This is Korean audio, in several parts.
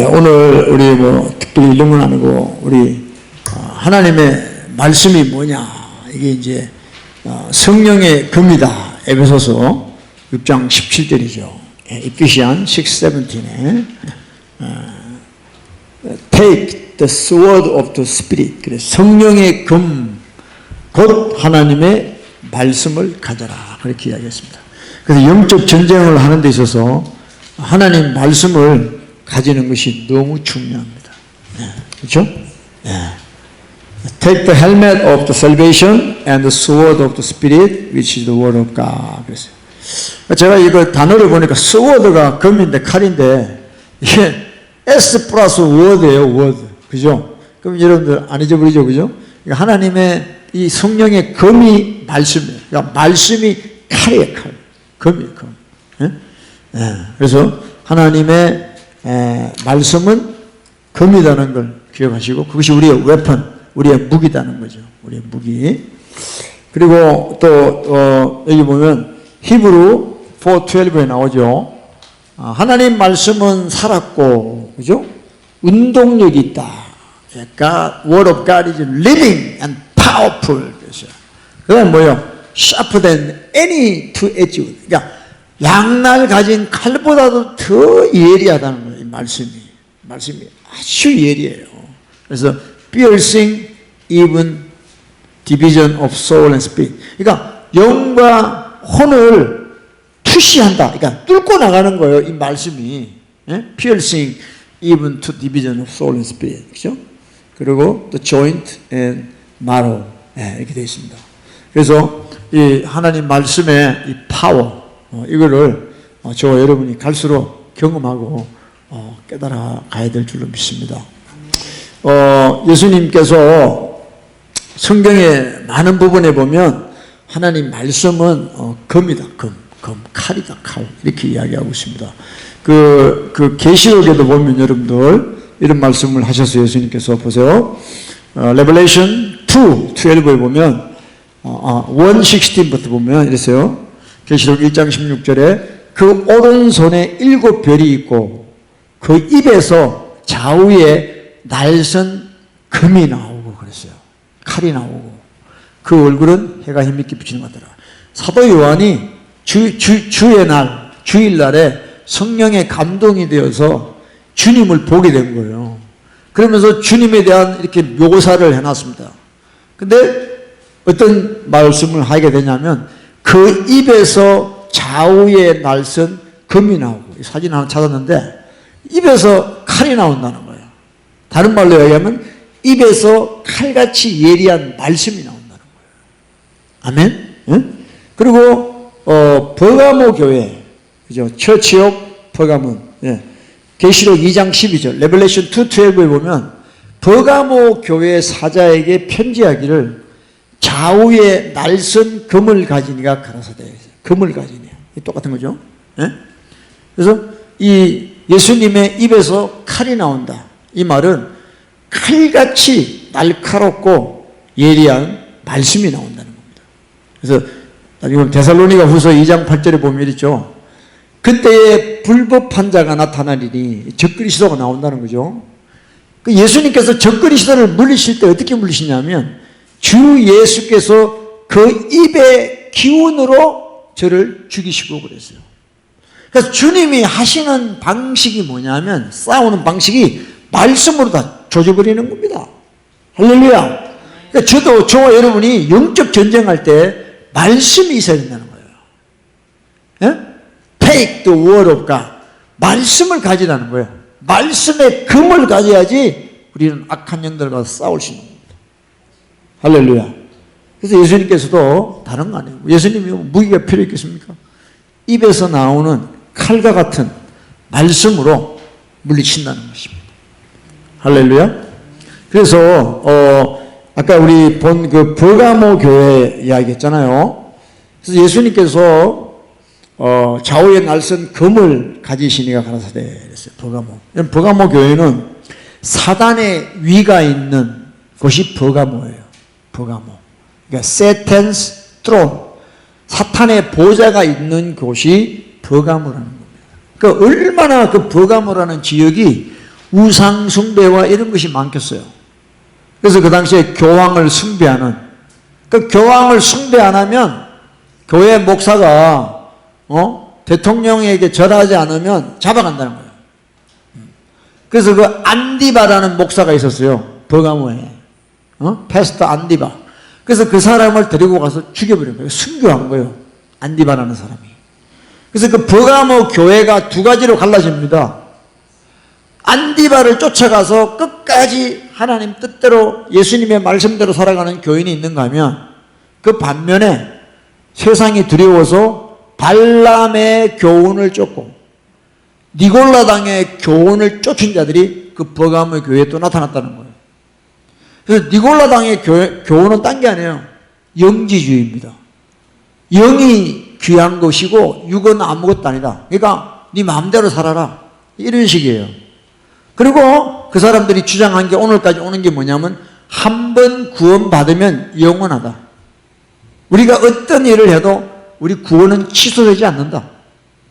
오늘 우리 특별히 이런 건 아니고 우리 하나님의 말씀이 뭐냐, 이게 이제 성령의 금이다. 에베소서 6장 17절이죠. Ephesians 6:17에 Take the sword of the Spirit. 그래, 성령의 금, 곧 하나님의 말씀을 가져라. 그렇게 이야기했습니다. 그래서 영적 전쟁을 하는 데 있어서 하나님 말씀을 가지는 것이 너무 중요합니다. 그렇죠? Take the helmet of the salvation and the sword of the Spirit, which is the word of God. 그랬어요. 제가 이거 단어를 보니까 sword가 금인데 칼인데 이게 S 플러스 word예요, word. 그죠? 그럼 여러분들 안 잊어버리죠, 그죠? 하나님의 이 성령의 금이 말씀이에요. 그러니까 말씀이 칼이에요, 칼. 금이에요, 금. 그래서 하나님의 말씀은 금이라는 걸 기억하시고, 그것이 우리의 웨펀, 우리의 무기다는 거죠. 우리의 무기. 그리고 또 여기 보면 히브루 4:12에 나오죠. 하나님 말씀은 살았고, 그죠? 운동력이 있다. 그러니까 word of God is living and powerful. 그다음에 뭐요? Sharper than any two-edged. 그러니까 양날 가진 칼보다도 더 예리하다는 거예요. 이 말씀이 아주 예리해요. 그래서 piercing even division of soul and spirit. 그러니까 영과 혼을 투시한다. 그러니까 뚫고 나가는 거예요. 이 말씀이. piercing even to division of soul and spirit. 그렇죠? 그리고 the joint and marrow. 이렇게 되어 있습니다. 그래서 이 하나님 말씀의 이 파워, 이거를 저와 여러분이 갈수록 경험하고 깨달아 가야 될 줄로 믿습니다. 예수님께서 성경의 많은 부분에 보면 하나님 말씀은 금이다, 금, 칼이다, 칼. 이렇게 이야기하고 있습니다. 그 계시록에도 보면 여러분들 이런 말씀을 하셔서 예수님께서 보세요. Revelation 2:12에 보면 1:16부터 보면 이랬어요. 계시록 1장 16절에 그 오른손에 7별이 있고 그 입에서 좌우에 날선 금이 나오고 그랬어요. 칼이 나오고 그 얼굴은 해가 힘있게 비치는 것 같더라. 사도 요한이 주일날에 성령의 감동이 되어서 주님을 보게 된 거예요. 그러면서 주님에 대한 이렇게 묘사를 해놨습니다. 근데 어떤 말씀을 하게 되냐면 그 입에서 좌우에 날선 금이 나오고, 사진 하나 찾았는데 입에서 칼이 나온다는 거예요. 다른 말로 얘기하면 입에서 칼같이 예리한 말씀이 나온다는 거예요. 아멘? 그리고 버가모 교회, 그죠? 처치 오브 버가몬. 계시록 2장 12절, 레벨레이션 2:12에 보면 버가모 교회 사자에게 편지하기를 좌우에 날선 금을 가진 이가 가라사대. 금을 가지냐. 똑같은 거죠. 그래서 이 예수님의 입에서 칼이 나온다. 이 말은 칼같이 날카롭고 예리한 말씀이 나온다는 겁니다. 그래서 나중에 데살로니가 후서 2장 8절에 보면 있죠. 그때에 불법한 자가 나타나리니 적그리스도가 나온다는 거죠. 그 예수님께서 적그리스도를 물리실 때 어떻게 물리시냐면 주 예수께서 그 입의 기운으로 저를 죽이시고 그랬어요. 그래서 주님이 하시는 방식이 뭐냐면 싸우는 방식이 말씀으로 다 조져버리는 겁니다. 할렐루야. 그러니까 저와 여러분이 영적 전쟁할 때 말씀이 있어야 된다는 거예요. Take the word of God. 말씀을 가지라는 거예요. 말씀의 금을 가져야지 우리는 악한 영들과 싸울 수 있는 겁니다. 할렐루야. 그래서 예수님께서도 다른 거 아니에요. 예수님이 무기가 필요 있겠습니까? 입에서 나오는 칼과 같은 말씀으로 물리친다는 것입니다. 할렐루야. 그래서 아까 우리 본 그 버가모 교회 이야기했잖아요. 그래서 예수님께서 좌우에 날선 금을 가지시니가 가라사대 그랬어요. 버가모 교회는 사단의 위가 있는 곳이 버가모예요. 버가모. 그러니까 Satan's throne. 사탄의 보좌가 있는 곳이 버가모라는 겁니다. 그러니까 얼마나 그 버가모라는 지역이 우상 숭배와 이런 것이 많겠어요. 그래서 그 당시에 교황을 숭배하는, 그 교황을 숭배 안 하면 교회 목사가 대통령에게 절하지 않으면 잡아간다는 거예요. 그래서 그 안디바라는 목사가 있었어요. 버가모에. 패스터 안디바. 그래서 그 사람을 데리고 가서 죽여버린 거예요. 순교한 거예요. 안디바라는 사람이. 그래서 그 버가모 교회가 두 가지로 갈라집니다. 안디바를 쫓아가서 끝까지 하나님 뜻대로 예수님의 말씀대로 살아가는 교인이 있는가 하면, 그 반면에 세상이 두려워서 발람의 교훈을 쫓고 니골라당의 교훈을 쫓은 자들이 그 버가모 교회에 또 나타났다는 거예요. 그래서 니골라당의 교훈은 딴 게 아니에요. 영지주의입니다. 영이 귀한 것이고 육은 아무것도 아니다. 그러니까 네 마음대로 살아라, 이런 식이에요. 그리고 그 사람들이 주장한 게 오늘까지 오는 게 뭐냐면, 한 번 구원받으면 영원하다. 우리가 어떤 일을 해도 우리 구원은 취소되지 않는다.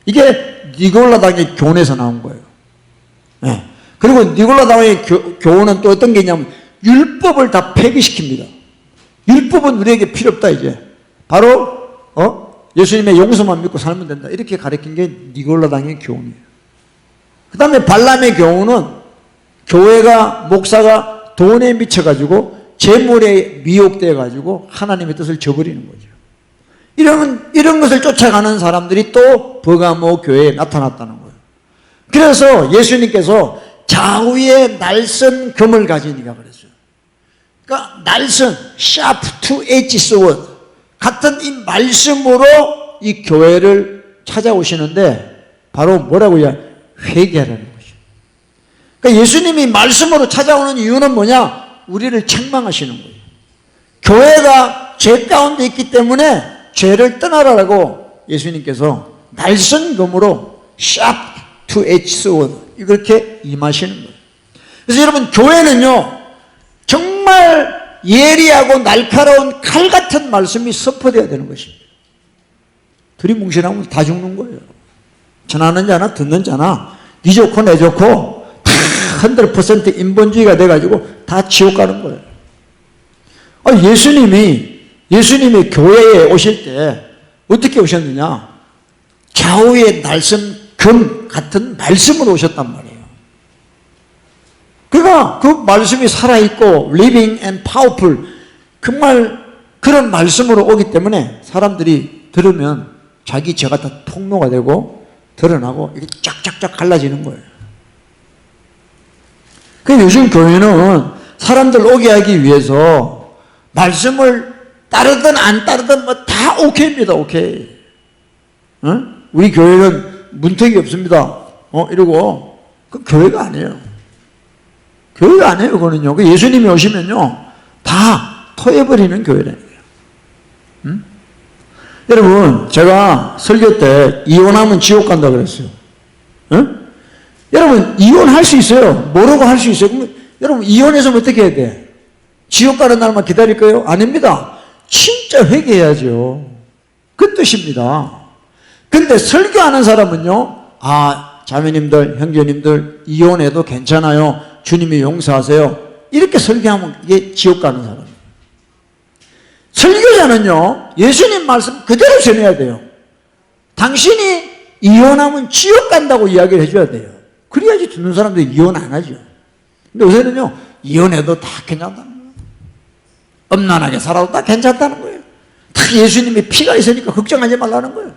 이게 니골라당의 교훈에서 나온 거예요. 네. 그리고 니골라당의 교훈은 또 어떤 게 있냐면, 율법을 다 폐기시킵니다. 율법은 우리에게 필요 없다 이제. 바로 예수님의 용서만 믿고 살면 된다, 이렇게 가르친 게 니골라당의 교훈이에요. 그 다음에 발람의 교훈은 교회가, 목사가 돈에 미쳐가지고 재물에 미혹되어가지고 하나님의 뜻을 저버리는 거죠. 이런 것을 쫓아가는 사람들이 또 버가모 교회에 나타났다는 거예요. 그래서 예수님께서 좌우에 날선 검을 가지니까 그랬어요. 그러니까 날선, sharp two edged sword, 같은 이 말씀으로 이 교회를 찾아오시는데, 바로 뭐라고요? 회개하라는 거죠. 그러니까 예수님이 말씀으로 찾아오는 이유는 뭐냐? 우리를 책망하시는 거예요. 교회가 죄 가운데 있기 때문에 죄를 떠나라고 예수님께서 날선검으로 sharp two edged sword, 이렇게 임하시는 거예요. 그래서 여러분, 교회는요 정말 예리하고 날카로운 칼 같은 말씀이 선포되어야 되는 것입니다. 두리뭉실하면 다 죽는 거예요. 전하는 자나 듣는 자나 니 좋고 내 좋고 다 100% 인본주의가 돼가지고 다 지옥 가는 거예요. 예수님이 교회에 오실 때 어떻게 오셨느냐? 좌우에 날선 금 같은 말씀으로 오셨단 말이에요. 그러니까 그 말씀이 살아있고 living and powerful, 정말 그런 말씀으로 오기 때문에 사람들이 들으면 자기 죄가 다 폭로가 되고 드러나고 이게 쫙쫙쫙 갈라지는 거예요. 그래서 요즘 교회는 사람들 오게 하기 위해서 말씀을 따르든 안 따르든 뭐 다 오케이입니다. 오케이. 응? 우리 교회는 문턱이 없습니다. 이러고, 그 교회가 아니에요. 교회가 아니에요. 그거는요. 그 예수님이 오시면요 다 토해버리는 교회라는 거예요. 응? 여러분, 제가 설교 때 이혼하면 지옥 간다 그랬어요. 응? 여러분, 이혼할 수 있어요. 모르고 할 수 있어요. 그럼 여러분, 이혼해서 어떻게 해야 돼? 지옥 가는 날만 기다릴 거예요? 아닙니다. 진짜 회개해야죠. 그 뜻입니다. 근데 설교하는 사람은요, 자매님들, 형제님들, 이혼해도 괜찮아요. 주님이 용서하세요. 이렇게 설교하면 이게 지옥 가는 사람이에요. 설교자는요, 예수님 말씀 그대로 전해야 돼요. 당신이 이혼하면 지옥 간다고 이야기를 해줘야 돼요. 그래야지 듣는 사람들이 이혼 안 하죠. 근데 요새는요, 이혼해도 다 괜찮다는 거예요. 엄난하게 살아도 다 괜찮다는 거예요. 다 예수님의 피가 있으니까 걱정하지 말라는 거예요.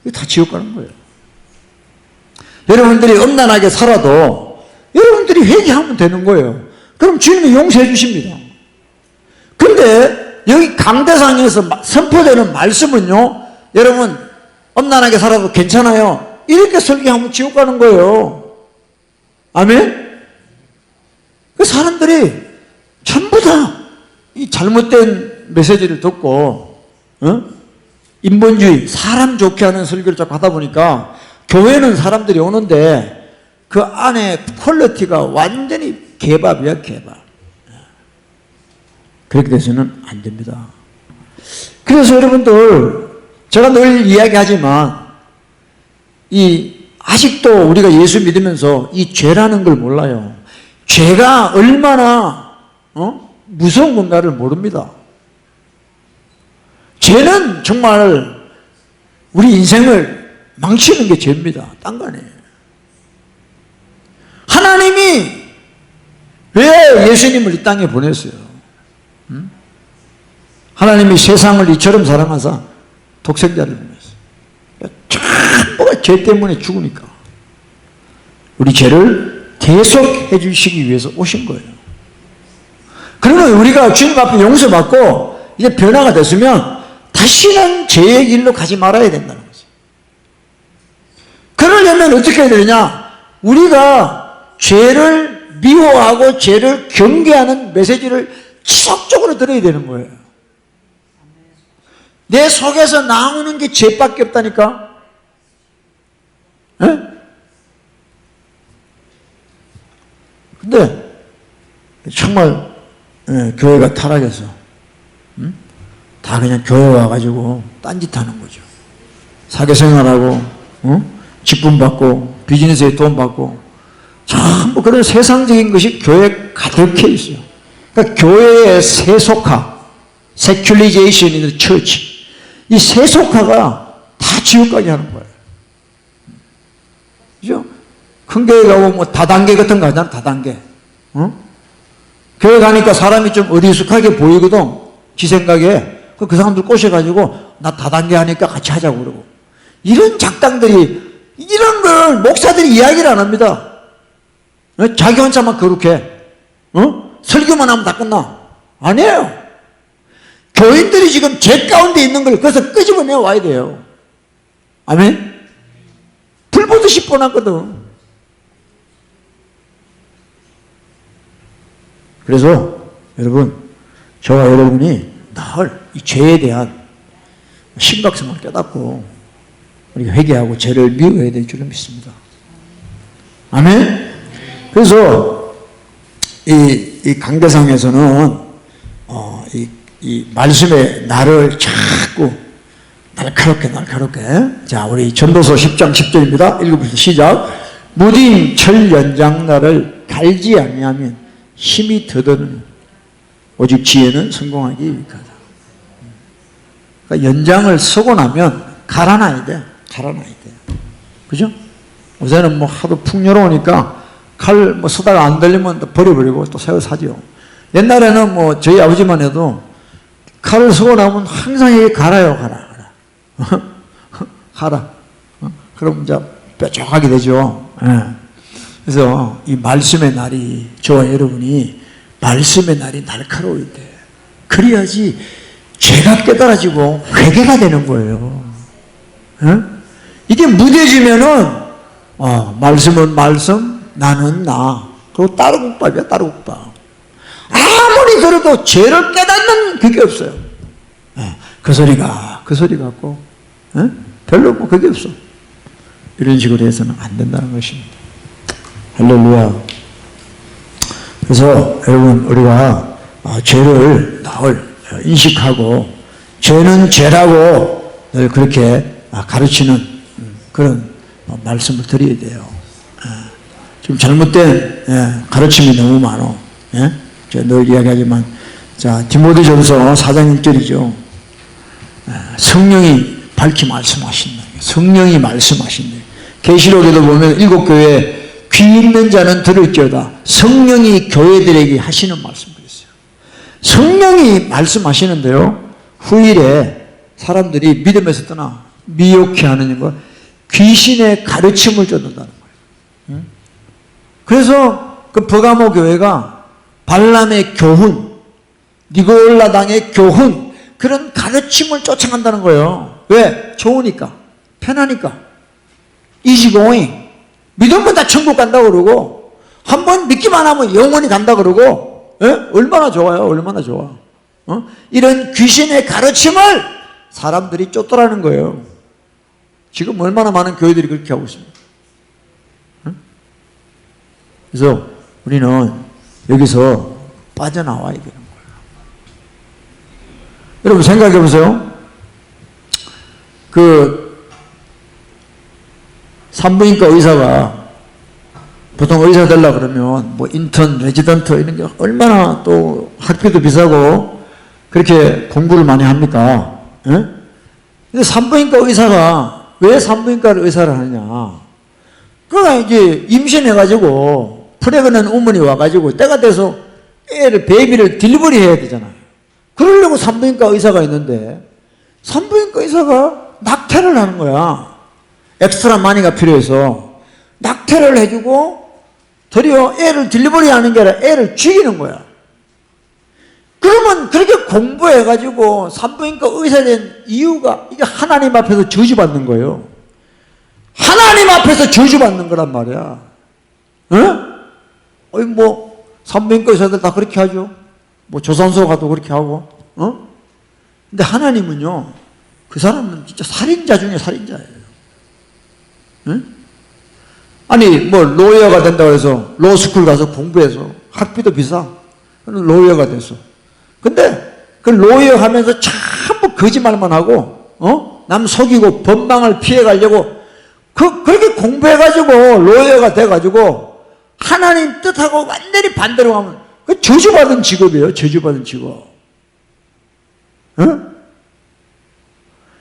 이게 다 지옥 가는 거예요. 여러분들이 엄난하게 살아도 여러분들이 회개하면 되는 거예요. 그럼 주님이 용서해 주십니다. 근데 여기 강대상에서 선포되는 말씀은요, 여러분, 엄난하게 살아도 괜찮아요. 이렇게 설교하면 지옥 가는 거예요. 아멘? 그 사람들이 전부 다 이 잘못된 메시지를 듣고, 인본주의, 사람 좋게 하는 설교를 자꾸 하다 보니까 교회는 사람들이 오는데 그 안에 퀄리티가 완전히 개밥이야, 개밥. 그렇게 돼서는 안 됩니다. 그래서 여러분들, 제가 늘 이야기하지만 이 아직도 우리가 예수 믿으면서 이 죄라는 걸 몰라요. 죄가 얼마나 무서운 건가를 모릅니다. 죄는 정말 우리 인생을 망치는 게 죄입니다. 딴 거 아니에요. 하나님이 왜 예수님을 이 땅에 보냈어요? 하나님이 세상을 이처럼 사랑하사 독생자를 보냈어요. 전부가 죄 때문에 죽으니까 우리 죄를 대속해 주시기 위해서 오신 거예요. 그러면 우리가 주님 앞에 용서받고 이제 변화가 됐으면 다시는 죄의 길로 가지 말아야 된다는 거죠. 그러려면 어떻게 해야 되느냐? 우리가 죄를 미워하고 죄를 경계하는 메시지를 지속적으로 들어야 되는 거예요. 내 속에서 나오는 게 죄밖에 없다니까. 에? 근데 정말 교회가 타락해서 다 그냥 교회 와가지고 딴짓하는 거죠. 사교생활하고 직분 받고 비즈니스에 돈 받고 전부 그런 세상적인 것이 교회에 가득해 있어요. 그러니까 교회의 세속화, secularization in the church, 이 세속화가 다 지옥 가게 하는 거예요. 그죠? 큰 교회 가고 뭐 다단계 같은 거 하잖아, 다단계. 교회 가니까 사람이 좀 어리숙하게 보이거든, 지 생각에. 그 사람들 꼬셔가지고 나 다단계 하니까 같이 하자고 그러고. 이런 작당들이, 이런 걸 목사들이 이야기를 안 합니다. 자기 혼자만 거룩해. 설교만 하면 다 끝나. 아니에요. 교인들이 지금 죄 가운데 있는 걸 그래서 끄집어내 와야 돼요. 아멘? 불 보듯이 뻔하거든. 그래서 여러분, 저와 여러분이 늘 이 죄에 대한 심각성을 깨닫고 우리가 회개하고 죄를 미워해야 될 줄을 믿습니다. 아멘? 그래서 이 강대상에서는 이 말씀의 날을 자꾸 날카롭게 자, 우리 전도서 10장 10절입니다. 읽어보시죠. 시작. 무딘 철 연장 날을 갈지 아니하면 힘이 더드는 오직 지혜는 성공하기 유익하다. 그러니까 연장을 쓰고 나면 갈아놔야 돼. 그죠? 요새는 뭐 하도 풍요로우니까 칼 뭐 쓰다가 안 들리면 또 버려버리고 또 새로 사죠. 옛날에는 뭐 저희 아버지만 해도 칼을 쓰고 나면 항상 이게 갈아요. 그럼 이제 뾰족하게 되죠. 그래서 이 말씀의 날이, 저와 여러분이 말씀의 날이 날카로울 때, 그래야지 죄가 깨달아지고 회개가 되는 거예요. 이게 무뎌지면은 말씀은 말씀, 나는 나. 그리고 따로국밥이야, 따로국밥. 아무리 들어도 죄를 깨닫는 그게 없어요. 그 소리 같고 별로 뭐 그게 없어. 이런 식으로 해서는 안 된다는 것입니다. 할렐루야. 그래서 여러분, 우리가 죄를 늘 인식하고 죄는 죄라고 늘 그렇게 가르치는 그런 말씀을 드려야 돼요. 지금 잘못된 가르침이 너무 많아. 제가 늘 이야기하지만, 자, 디모데전서 4장 1절이죠. 성령이 밝히 말씀하신다. 성령이 말씀하신다. 계시록에도 보면 7교회 귀 있는 자는 들을지어다. 성령이 교회들에게 하시는 말씀 그랬어요. 성령이 말씀하시는데요, 후일에 사람들이 믿음에서 떠나 미혹해 하는 것, 귀신의 가르침을 쫓는다는 거예요. 그래서 그 버가모 교회가 발람의 교훈, 니골라당의 교훈, 그런 가르침을 쫓아간다는 거예요. 왜? 좋으니까, 편하니까, easy going. 믿으면 다 천국 간다고 그러고, 한번 믿기만 하면 영원히 간다고 그러고, 얼마나 좋아요, 얼마나 좋아. 이런 귀신의 가르침을 사람들이 쫓더라는 거예요. 지금 얼마나 많은 교회들이 그렇게 하고 있습니다. 그래서 우리는 여기서 빠져나와야 되는 거예요. 여러분 생각해 보세요. 산부인과 의사가 보통 의사 되려고 그러면 뭐 인턴, 레지던트 이런 게 얼마나 또 학비도 비싸고 그렇게 공부를 많이 합니까? 예? 근데 산부인과 의사가 왜 산부인과 의사를 하느냐? 그가 이제 임신해가지고 프레그넌 우먼이 와가지고 때가 돼서 애를 베이비를 딜리버리 해야 되잖아요. 그러려고 산부인과 의사가 있는데 산부인과 의사가 낙태를 하는 거야. 엑스트라 마니가 필요해서 낙태를 해주고 도리어 애를 딜리버리 하는 게 아니라 애를 죽이는 거야. 그러면 그렇게 공부해가지고 산부인과 의사 된 이유가 이게 하나님 앞에서 저주받는 거예요. 하나님 앞에서 저주받는 거란 말이야. 뭐 산부인과 의사들 다 그렇게 하죠. 뭐 조산소 가도 그렇게 하고. 근데 하나님은요, 그 사람은 진짜 살인자 중에 살인자예요. 아니 뭐 로이어가 된다고 해서 로스쿨 가서 공부해서 학비도 비싸. 로이어가 됐어. 근데 그 로이어 하면서 전부 거짓말만 하고 남 속이고 법망을 피해가려고 그렇게 공부해가지고 로이어가 돼가지고 하나님 뜻하고 완전히 반대로 가면 그 저주받은 직업이에요. 저주받은 직업.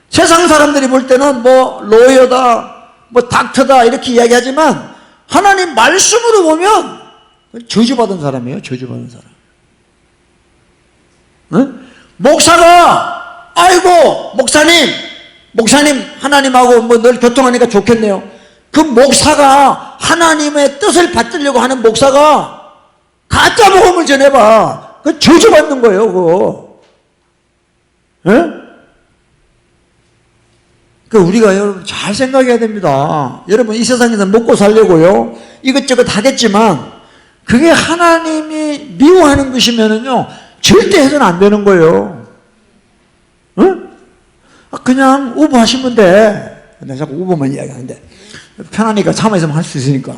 세상 사람들이 볼 때는 뭐 로이어다 뭐 닥터다 이렇게 이야기하지만 하나님 말씀으로 보면 저주받은 사람이에요. 저주받은 사람. 목사가 아이고 목사님 하나님하고 뭐 늘 교통하니까 좋겠네요. 그 목사가 하나님의 뜻을 받들려고 하는 목사가 가짜 복음을 전해봐. 그 저주받는 거예요. 그거. 그 우리가 여러분 잘 생각해야 됩니다. 여러분 이 세상에서 먹고 살려고요 이것저것 하겠지만 그게 하나님이 미워하는 것이면은요 절대 해서는 안 되는 거예요. 그냥 우버하시면 돼. 내가 자꾸 우버만 이야기하는데 편하니까 참아 있으면 할 수 있으니까.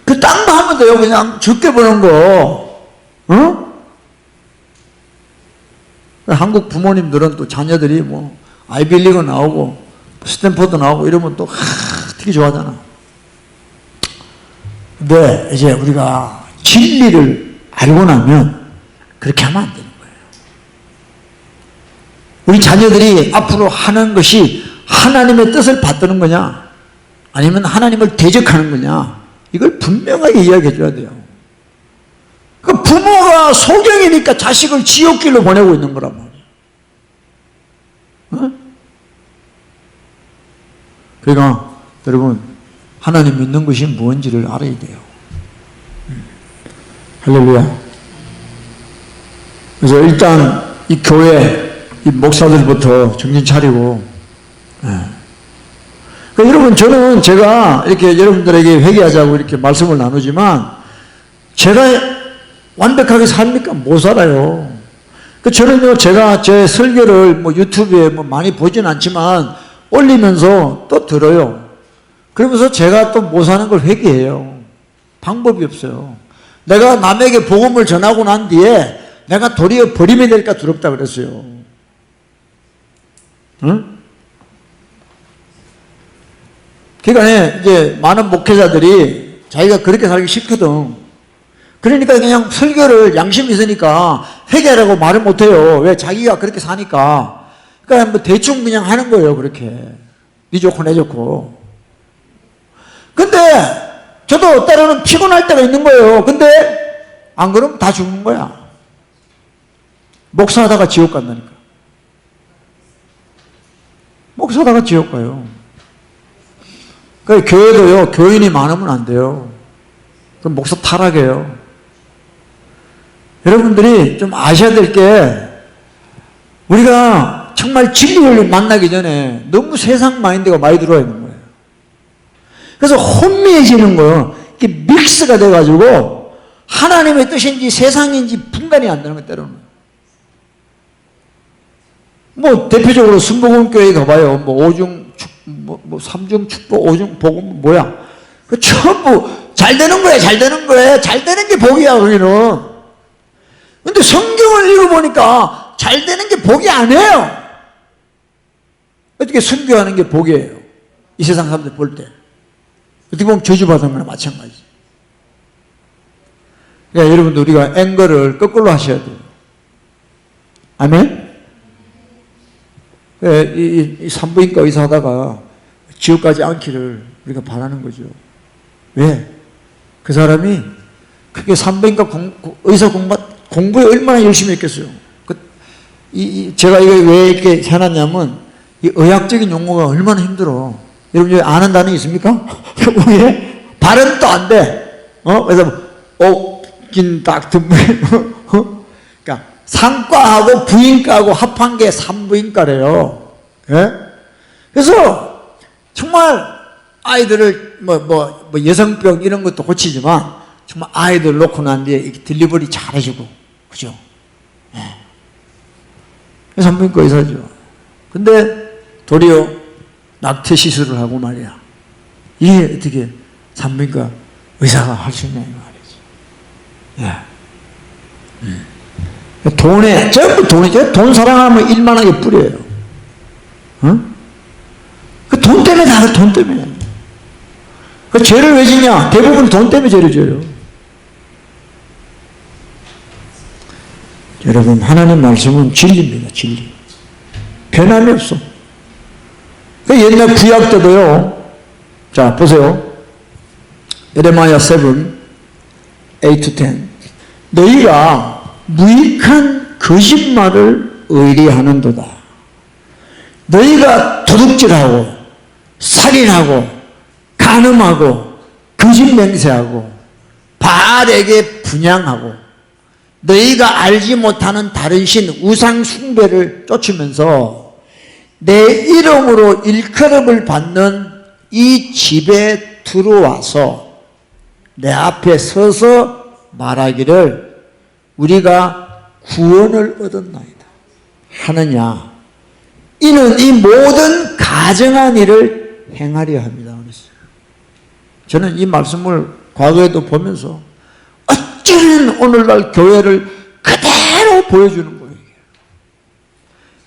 그 딴 거 하면 돼요. 그냥 적게 버는 거. 한국 부모님들은 또 자녀들이 뭐 아이빌리그 나오고 스탠포드 나오고 이러면 또 되게 좋아하잖아. 근데 이제 우리가 진리를 알고 나면 그렇게 하면 안 되는 거예요. 우리 자녀들이 앞으로 하는 것이 하나님의 뜻을 받드는 거냐 아니면 하나님을 대적하는 거냐 이걸 분명하게 이야기해 줘야 돼요. 그 부모가 소경이니까 자식을 지옥길로 보내고 있는 거란 말이에요. 그러니까 여러분 하나님 믿는 것이 무엇인지를 알아야 돼요. 할렐루야. 그래서 일단 이 교회 이 목사들부터 정신 차리고 그러니까 여러분 저는 제가 이렇게 여러분들에게 회개하자고 이렇게 말씀을 나누지만 제가 완벽하게 삽니까? 못 살아요. 저는요, 제가 제 설교를 뭐 유튜브에 뭐 많이 보진 않지만 올리면서 또 들어요. 그러면서 제가 또 못 사는 걸 회개해요. 방법이 없어요. 내가 남에게 복음을 전하고 난 뒤에 내가 도리어 버림이 될까 두렵다 그랬어요. 그러니까 이제 많은 목회자들이 자기가 그렇게 살기 싫거든. 그러니까 그냥 설교를 양심이 있으니까 회개하라고 말을 못해요. 왜? 자기가 그렇게 사니까. 그러니까 뭐 대충 그냥 하는 거예요. 그렇게. 니 좋고 내 좋고. 근데 저도 때로는 피곤할 때가 있는 거예요. 근데 안 그러면 다 죽는 거야. 목사하다가 지옥 간다니까. 목사하다가 지옥 가요. 그러니까 교회도요. 교인이 많으면 안 돼요. 그럼 목사 타락해요. 여러분들이 좀 아셔야 될 게 우리가 정말 진리를 만나기 전에 너무 세상 마인드가 많이 들어와 있는 거예요. 그래서 혼미해지는 거예요. 이게 믹스가 돼가지고 하나님의 뜻인지 세상인지 분간이 안 되는 거예요. 때로는. 뭐 대표적으로 순복음교회 가봐요. 뭐 오중 뭐 삼중 축복 오중 복음 뭐야. 그 전부 잘 되는 거예요. 잘 되는 거예요. 잘 되는 게 복이야. 거기는. 근데 성경을 읽어보니까 잘 되는 게 복이 아니에요. 어떻게 순교하는 게 복이에요? 이 세상 사람들 볼 때. 어떻게 보면 저주받은 거나 마찬가지. 그러니까 여러분들 우리가 앵거를 거꾸로 하셔야 돼요. 아멘? 이 산부인과 의사 하다가 지옥 가지 않기를 우리가 바라는 거죠. 왜? 그 사람이 그게 산부인과 의사 공부에 얼마나 열심히 했겠어요. 제가 이거 왜 이렇게 해놨냐면 이 의학적인 용어가 얼마나 힘들어. 여러분 여기 아는 단어 있습니까? 왜? 발음도 안 돼. 그래서 옥긴 닥터 그러니까 상과하고 부인과하고 합한 게 산부인과래요. 예? 그래서 정말 아이들을 뭐 여성병 이런 것도 고치지만 정말 아이들 놓고 난 뒤에 딜리버리 잘 해주고, 그죠? 예. 산부인과 의사죠. 근데 도리어 낙태 시술을 하고 말이야. 이게 어떻게 산부인과 의사가 할 수 있냐 이 말이지. 예. 돈에 전부 돈이죠. 돈 사랑하면 일만하게 뿌려요. 그 돈 때문에 다 돈 때문에. 그 죄를 왜 지냐? 대부분 돈 때문에 죄를 져요. 여러분 하나님 말씀은 진리입니다. 진리. 변함이 없어. 그 옛날 구약 때도요. 자 보세요. 예레미야 7, 8-10. 너희가 무익한 거짓말을 의뢰하는도다. 너희가 도둑질하고 살인하고 간음하고 거짓 맹세하고 바알에게 분향하고 너희가 알지 못하는 다른 신 우상 숭배를 쫓으면서 내 이름으로 일컬음을 받는 이 집에 들어와서 내 앞에 서서 말하기를 우리가 구원을 얻었나이다 하느냐. 이는 이 모든 가증한 일을 행하려 합니다. 저는 이 말씀을 과거에도 보면서 어쩌면 오늘날 교회를 그대로 보여주는 거예요.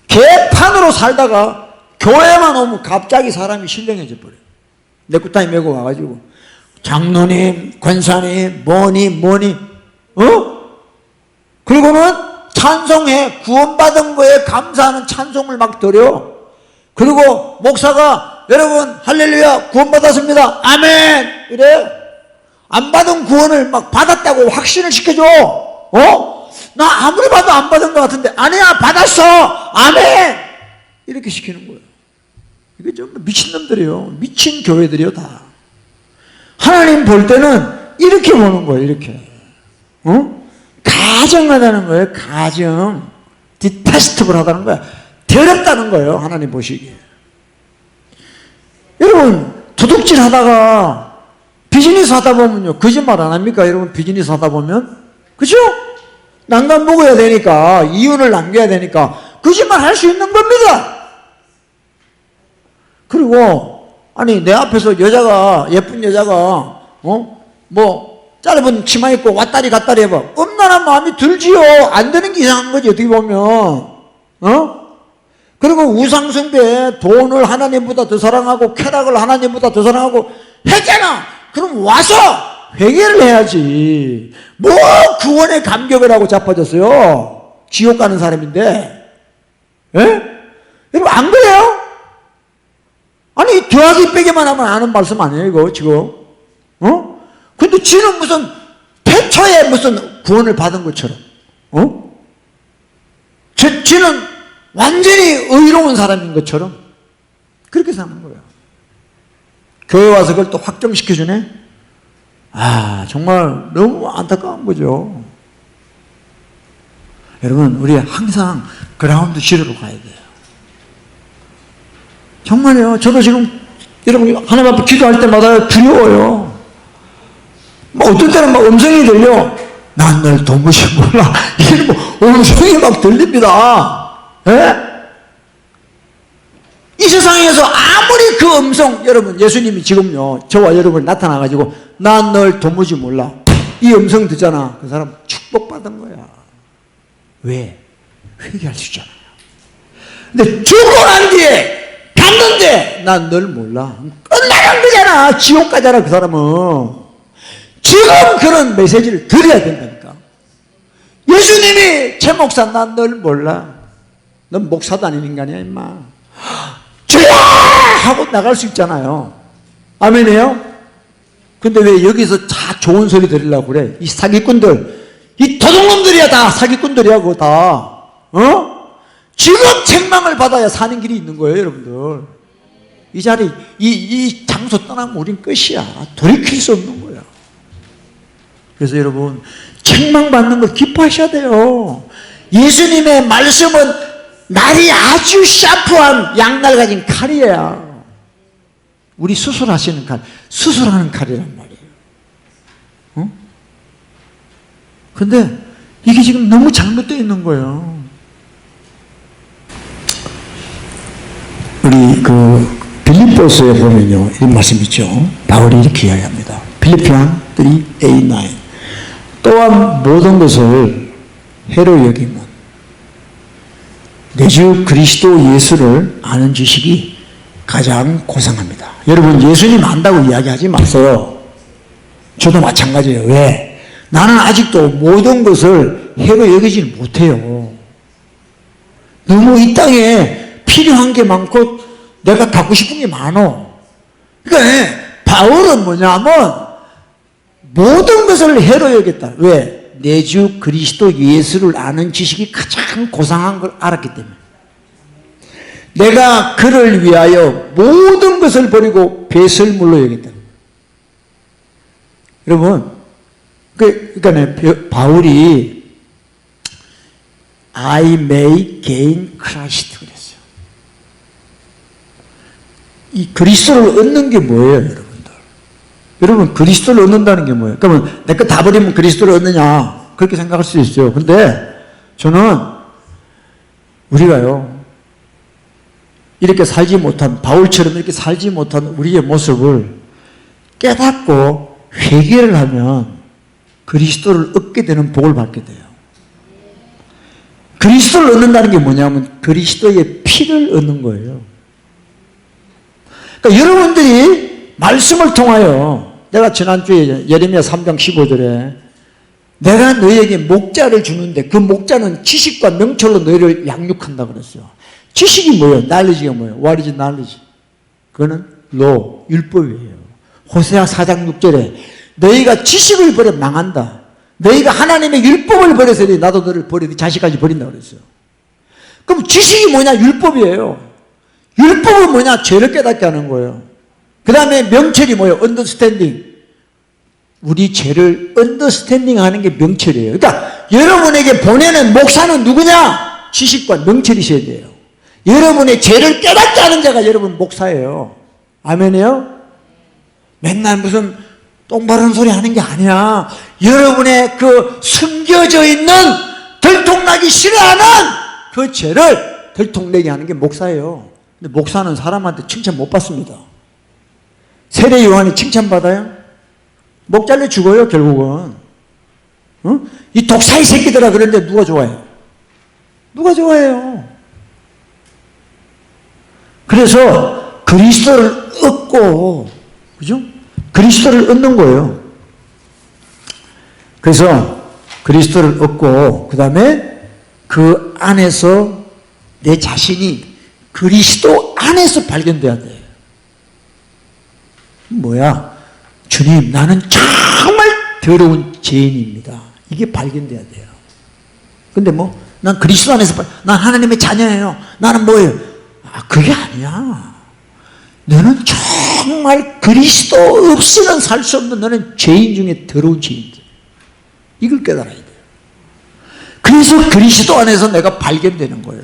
개판으로 살다가 교회만 오면 갑자기 사람이 신령해져 버려요. 네쿠타이 메고 와가지고 장로님, 권사님, 뭐니 그리고는 찬송해. 구원받은 거에 감사하는 찬송을 막 드려. 그리고 목사가 여러분 할렐루야 구원받았습니다 아멘 이래. 안 받은 구원을 막 받았다고 확신을 시켜줘. 나 아무리 봐도 안 받은 것 같은데 아니야 받았어 아멘 이렇게 시키는 거예요. 이게 전부 미친놈들이에요. 미친 교회들이요 다. 하나님 볼 때는 이렇게 보는 거예요. 이렇게 가증하다는 거예요. 가증. 디테스트블 하다는 거야. 더럽다는 거예요. 하나님 보시기에. 여러분 도둑질 하다가 비즈니스 하다 보면요 거짓말 안 합니까? 여러분 비즈니스 하다 보면 그죠? 난간 먹어야 되니까 이윤을 남겨야 되니까 거짓말 할 수 있는 겁니다. 그리고 아니 내 앞에서 여자가 예쁜 여자가 뭐 짧은 치마 입고 왔다리 갔다리 해봐. 엄란한 마음이 들지요. 안 되는 게 이상한 거지 어떻게 보면. 그리고 우상숭배 돈을 하나님보다 더 사랑하고 쾌락을 하나님보다 더 사랑하고 했잖아. 그럼 와서 회개를 해야지. 뭐 구원에 감격을 하고 자빠졌어요. 지옥 가는 사람인데. 예? 여러분 안 그래요? 아니 더하기 빼기만 하면 아는 말씀 아니에요 이거 지금. 근데 지는 무슨 태초에 무슨 구원을 받은 것처럼 지는 완전히 의로운 사람인 것처럼 그렇게 사는 거예요. 교회 와서 그걸 또 확정시켜주네. 정말 너무 안타까운 거죠. 여러분 우리 항상 그라운드 지르러 가야 돼요. 정말요. 저도 지금 여러분 하나님 앞에 기도할 때마다 두려워요. 뭐 어떤 때는 막 음성이 들려. 난 널 도무지 몰라. 이게 뭐 음성이 막 들립니다. 예? 이 세상에서 아무리 그 음성, 여러분 예수님이 지금요 저와 여러분 나타나가지고 난 널 도무지 몰라 이 음성 듣잖아. 그 사람 축복받은 거야. 왜? 회개할 수 있잖아요. 근데 죽고 난 뒤에 갔는데 난 널 몰라. 끝 끝나는 거잖아. 지옥 가잖아, 그 사람은. 지금 그런 메시지를 드려야 된다니까. 예수님이 제 목사 난 널 몰라. 넌 목사도 아닌 인간이야 임마. 주야! 하고 나갈 수 있잖아요. 아멘이에요? 근데 왜 여기서 다 좋은 소리 들으려고 그래? 이 사기꾼들, 이 도둑놈들이야. 다 사기꾼들이야. 그거 다. 지금 책망을 받아야 사는 길이 있는 거예요, 여러분들. 이 자리, 이 장소 떠나면 우린 끝이야. 돌이킬 수 없는 거야. 그래서 여러분, 책망받는 걸 기뻐하셔야 돼요. 예수님의 말씀은 날이 아주 샤프한 양날 가진 칼이에요. 우리 수술하시는 칼, 수술하는 칼이란 말이에요. 근데 이게 지금 너무 잘못되어 있는 거예요. 우리 빌립보서에 보면요, 이 말씀 있죠. 바울이 이렇게 이야기합니다. 필리피안 3:8-9. 또한 모든 것을 해로 여기면 내 주 그리스도 예수를 아는 지식이 가장 고상합니다. 여러분, 예수님 안다고 이야기하지 마세요. 저도 마찬가지예요. 왜? 나는 아직도 모든 것을 해로 여기지 못해요. 너무 이 땅에 필요한 게 많고 내가 갖고 싶은 게 많어. 그러니까 바울은 뭐냐면 모든 것을 해로 여겼다. 왜? 내 주 그리스도 예수를 아는 지식이 가장 고상한 걸 알았기 때문에. 내가 그를 위하여 모든 것을 버리고 배설물로 여겼다. 여러분, 그러니까 바울이 I may gain Christ 그랬어요. 이 그리스도를 얻는 게 뭐예요, 여러분들? 여러분, 그리스도를 얻는다는 게 뭐예요? 그러면 내 거 다 버리면 그리스도를 얻느냐? 그렇게 생각할 수 있어요. 근데 저는 우리가요, 이렇게 살지 못한, 바울처럼 이렇게 살지 못한 우리의 모습을 깨닫고 회개를 하면 그리스도를 얻게 되는 복을 받게 돼요. 그리스도를 얻는다는 게 뭐냐면 그리스도의 피를 얻는 거예요. 그러니까 여러분들이 말씀을 통하여, 내가 지난주에 예레미야 3장 15절에 내가 너희에게 목자를 주는데 그 목자는 지식과 명철로 너희를 양육한다 그랬어요. 지식이 뭐예요? knowledge가 뭐예요? What is knowledge? 그거는 law, 율법이에요. 호세아 4장 6절에 너희가 지식을 버려 망한다. 너희가 하나님의 율법을 버려서 나도 너를 버려, 네 자식까지 버린다 그랬어요. 그럼 지식이 뭐냐? 율법이에요. 율법은 뭐냐? 죄를 깨닫게 하는 거예요. 그 다음에 명철이 뭐예요? understanding. 우리 죄를 understanding 하는 게 명철이에요. 그러니까 여러분에게 보내는 목사는 누구냐? 지식과 명철이셔야 돼요. 여러분의 죄를 깨닫게 하는 자가 여러분 목사예요. 아멘이요? 맨날 무슨 똥바른 소리 하는 게 아니야. 여러분의 그 숨겨져 있는 들통나기 싫어하는 그 죄를 들통내게 하는 게 목사예요. 근데 목사는 사람한테 칭찬 못 받습니다. 세례 요한이 칭찬받아요? 목 잘려 죽어요, 결국은. 이 독사의 새끼들아 그런데 누가 좋아해요? 누가 좋아해요? 그래서 그리스도를 얻고, 그죠? 그리스도를 얻는 거예요. 그래서 그리스도를 얻고, 그 다음에 그 안에서 내 자신이 그리스도 안에서 발견돼야 돼. 뭐야? 주님, 나는 정말 더러운 죄인입니다. 이게 발견돼야 돼요. 근데 난 그리스도 안에서, 난 하나님의 자녀예요. 나는 뭐예요? 그게 아니야. 너는 정말 그리스도 없이는 살 수 없는, 너는 죄인 중에 더러운 죄인들. 이걸 깨달아야 돼요. 그래서 그리스도 안에서 내가 발견되는 거예요.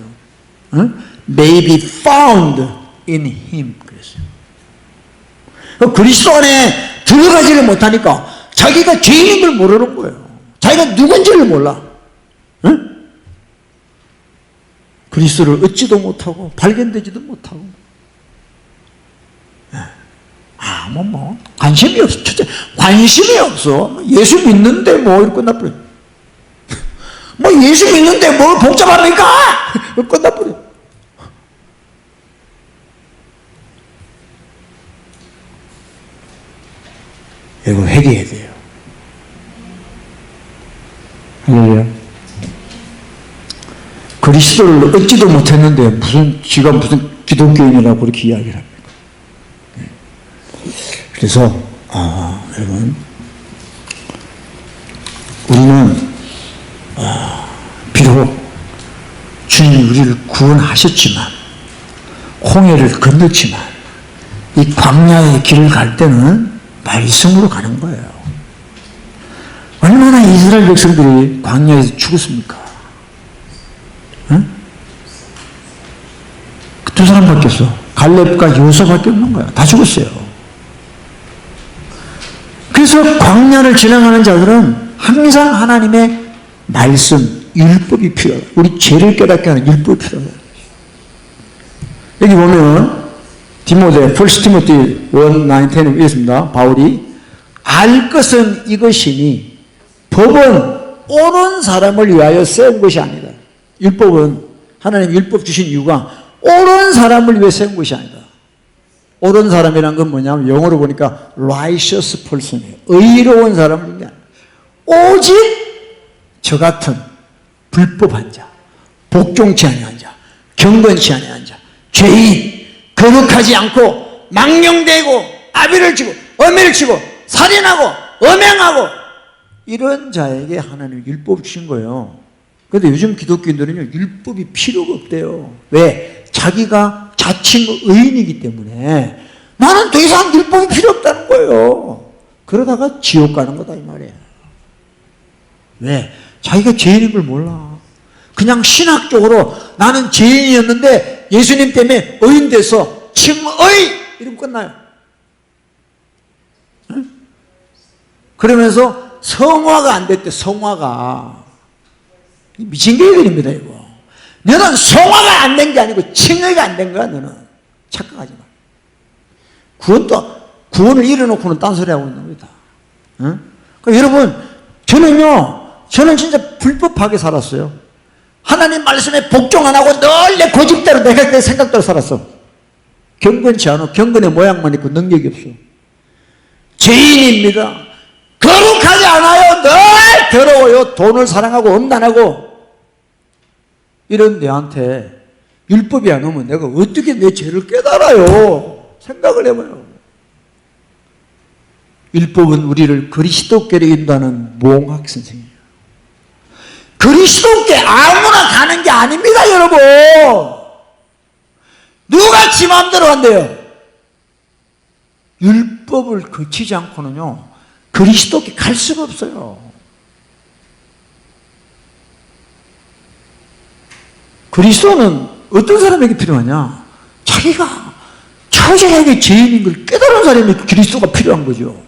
May be found in Him. 그랬어요. 그리스도 안에 들어가지를 못하니까 자기가 죄인인 걸 모르는 거예요. 자기가 누군지를 몰라. 그리스도를 얻지도 못하고 발견되지도 못하고, 관심이 없어. 관심이 없어. 예수 믿는데 이렇게 끝나버려. 예수 믿는데 뭘 복잡합니까? 끝나버려. 여러분 회개해야 돼요. 할렐루야. 그리스도를 얻지도 못했는데 무슨 지가 무슨 기독교인이라고 그렇게 이야기를 합니까? 그래서 여러분 우리는 비록 주님이 우리를 구원하셨지만 홍해를 건넜지만 이 광야의 길을 갈 때는 말씀으로 가는 거예요. 얼마나 이스라엘 백성들이 광야에서 죽었습니까? 응? 그 두 사람밖에 없어. 갈렙과 여호수아밖에 없는 거야. 다 죽었어요. 그래서 광야를 지나가는 자들은 항상 하나님의 말씀, 율법이 필요하다. 우리 죄를 깨닫게 하는 율법이 필요하다. 여기 보면 디모데, 1 티모티 1, 9, 10에 있습니다. 바울이 알 것은 이것이니 법은 옳은 사람을 위하여 세운 것이 아니다. 율법은 하나님 율법 주신 이유가 옳은 사람을 위해 세운 것이 아니다. 옳은 사람이란 건 뭐냐면 영어로 보니까 righteous person이에요. 의로운 사람을 위해 오직 저 같은 불법한 자, 복종치 아니한 자, 경건치 아니한 자, 죄인, 거룩하지 않고 망령되고 아비를 치고 어미를 치고 살인하고 음행하고 이런 자에게 하나님 율법을 주신 거예요. 그런데 요즘 기독교인들은요 율법이 필요가 없대요. 왜? 자기가 자칭 의인이기 때문에 나는 더 이상 율법이 필요 없다는 거예요. 그러다가 지옥 가는 거다 이 말이에요. 왜? 자기가 죄인인 걸 몰라. 그냥 신학적으로 나는 죄인이었는데 예수님 때문에 의인 돼서 칭의 이러면 끝나요. 응? 그러면서 성화가 안 됐대. 성화가 미친 개들입니다 이거. 너는 성화가 안 된 게 아니고 칭의가 안 된 거야. 너는 착각하지 마. 구원을 잃어놓고는 딴소리 하고 있는 겁니다. 응? 그러니까 여러분 저는 진짜 불법하게 살았어요. 하나님 말씀에 복종 안 하고 늘 내 고집대로 내 생각대로 살았어. 경건치 않아. 경건의 모양만 있고 능력이 없어. 죄인입니다. 거룩하지 않아요. 늘 더러워요. 돈을 사랑하고 음란하고. 이런 내한테 율법이 안 오면 내가 어떻게 내 죄를 깨달아요? 생각을 해봐요. 율법은 우리를 그리스도께로 인도하는 몽학 선생이에요. 그리스도께 아무나 가는 게 아닙니다, 여러분. 누가 지 마음대로 한대요? 율법을 거치지 않고는요, 그리스도께 갈 수가 없어요. 그리스도는 어떤 사람에게 필요하냐? 자기가 처절하게 죄인인 걸 깨달은 사람이 그리스도가 필요한 거죠.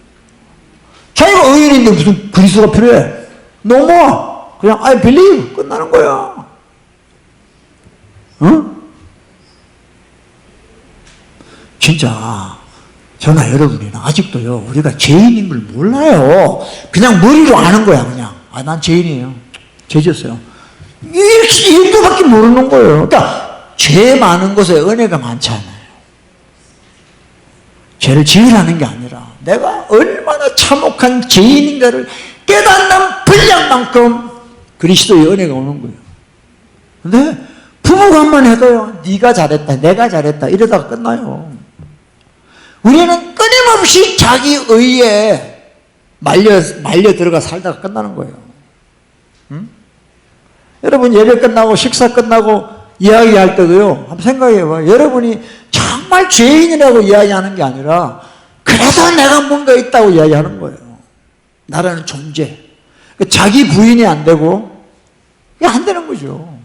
자기가 의인인데 무슨 그리스도가 필요해? 너무 그냥 I believe 끝나는 거야. 응? 진짜 저나 여러분이나 아직도요 우리가 죄인인 걸 몰라요. 그냥 머리로 아는 거야. 그냥 난 죄인이에요. 죄 지었어요. 이렇게밖에 모르는 거예요. 그러니까 죄 많은 곳에 은혜가 많지 않아요. 죄를 지으라는 게 아니라 내가 얼마나 참혹한 죄인인가를 깨닫는 분량만큼 그리스도의 은혜가 오는 거예요. 근데 부부간만 해도요 네가 잘했다 내가 잘했다 이러다가 끝나요. 우리는 끊임없이 자기 의에 말려 들어가 살다가 끝나는 거예요. 응? 여러분 예배 끝나고 식사 끝나고 이야기할 때도요 한번 생각해봐요. 여러분이 정말 죄인이라고 이야기하는 게 아니라 그래도 내가 뭔가 있다고 이야기하는 거예요. 나라는 존재. 자기 부인이 안 되고 안 되는 거죠.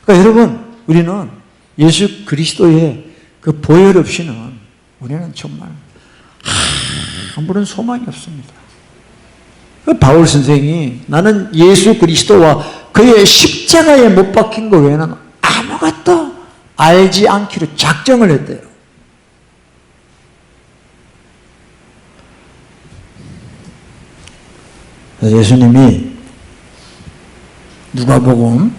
그러니까 여러분 우리는 예수 그리스도의 그 보혈 없이는 우리는 정말 아무런 소망이 없습니다. 바울 선생이 나는 예수 그리스도와 그의 십자가에 못 박힌 것 외에는 아무것도 알지 않기로 작정을 했대요. 예수님이 누가복음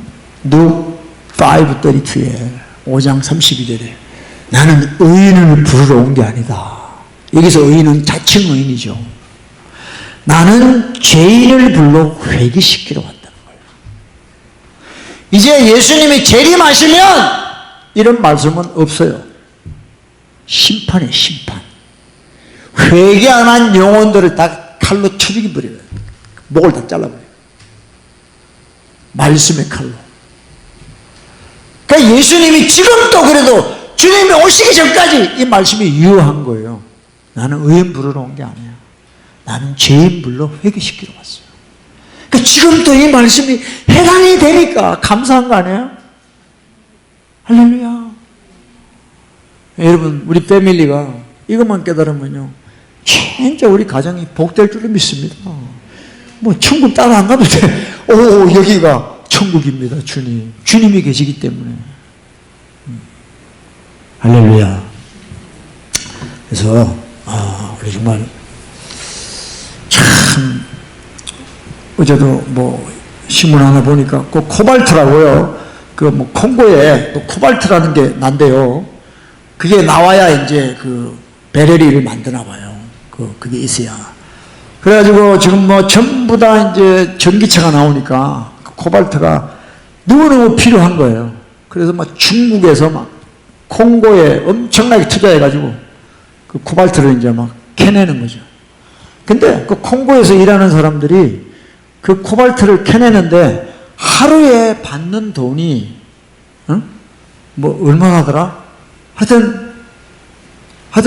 Luke 5:32에 5장 32절에 나는 의인을 부르러 온 게 아니다. 여기서 의인은 자칭 의인이죠. 나는 죄인을 불러 회개시키러 왔다는 거예요. 이제 예수님이 재림하시면 이런 말씀은 없어요. 심판이에요, 심판. 회개 안 한 영혼들을 다 칼로 쳐 죽여버려요. 목을 다 잘라버려요. 말씀의 칼로. 그러니까 예수님이 지금도 그래도 주님이 오시기 전까지 이 말씀이 유효한 거예요. 나는 의인 부르러 온 게 아니야. 나는 죄인 불러 회개시키러 왔어요. 그러니까 지금도 이 말씀이 해당이 되니까 감사한 거 아니에요? 할렐루야. 여러분, 우리 패밀리가 이것만 깨달으면요, 진짜 우리 가정이 복될 줄을 믿습니다. 뭐 천국 따라 안 가도 돼. 오, 여기가 천국입니다. 주님. 주님이 계시기 때문에. 할렐루야. 그래서 우리 정말 참 어제도 뭐 신문 하나 보니까 그 코발트라고요. 그 뭐 콩고에 또 코발트라는 게 난데요. 그게 나와야 이제 그 베레리를 만드나 봐요. 그게 있어야. 그래가지고 지금 뭐 전부 다 이제 전기차가 나오니까 그 코발트가 너무너무 필요한 거예요. 그래서 막 중국에서 막 콩고에 엄청나게 투자해가지고 그 코발트를 이제 막 캐내는 거죠. 근데 그 콩고에서 일하는 사람들이 그 코발트를 캐내는데 하루에 받는 돈이, 뭐 얼마나 하더라? 하여튼 한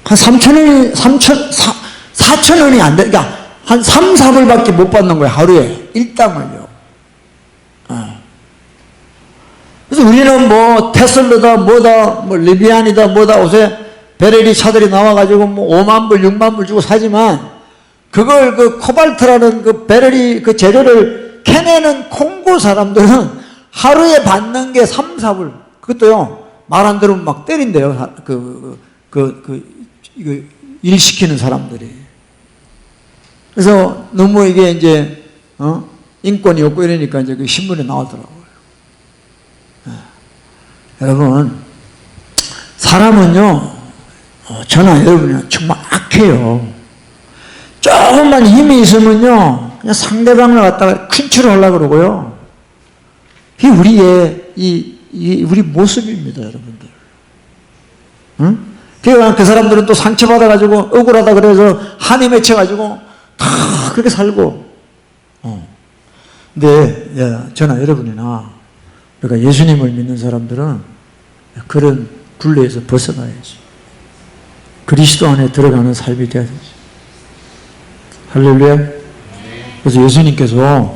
3,000원이, 4,000원이 안 돼. 그러니까 한 3, 4불밖에 못 받는 거예요. 하루에. 일당을요. 그래서 우리는 뭐 테슬라다 뭐다 뭐 리비안이다 뭐다 옷에 베레리 차들이 나와가지고 뭐 5만 불 6만 불 주고 사지만 그걸 그 코발트라는 그 베레리 그 재료를 캐내는 콩고 사람들은 하루에 받는 게 3, 4불. 그것도요 말 안 들으면 막 때린대요. 이거 일 시키는 사람들이. 그래서 너무 이게 이제 인권이 없고 이러니까 이제 그 신문에 나오더라고요. 여러분, 사람은요, 저나 여러분이 정말 악해요. 조금만 힘이 있으면요, 그냥 상대방을 갖다가 퀸치를 하려고 그러고요. 그게 우리의, 우리 모습입니다, 여러분들. 응? 그러니까 그 사람들은 또 상처받아가지고, 억울하다 그래서 한이 맺혀가지고, 다 그렇게 살고. 근데, 저나 여러분이나, 그러니까 예수님을 믿는 사람들은 그런 굴레에서 벗어나야지. 그리스도 안에 들어가는 삶이 돼야 되지. 할렐루야. 그래서 예수님께서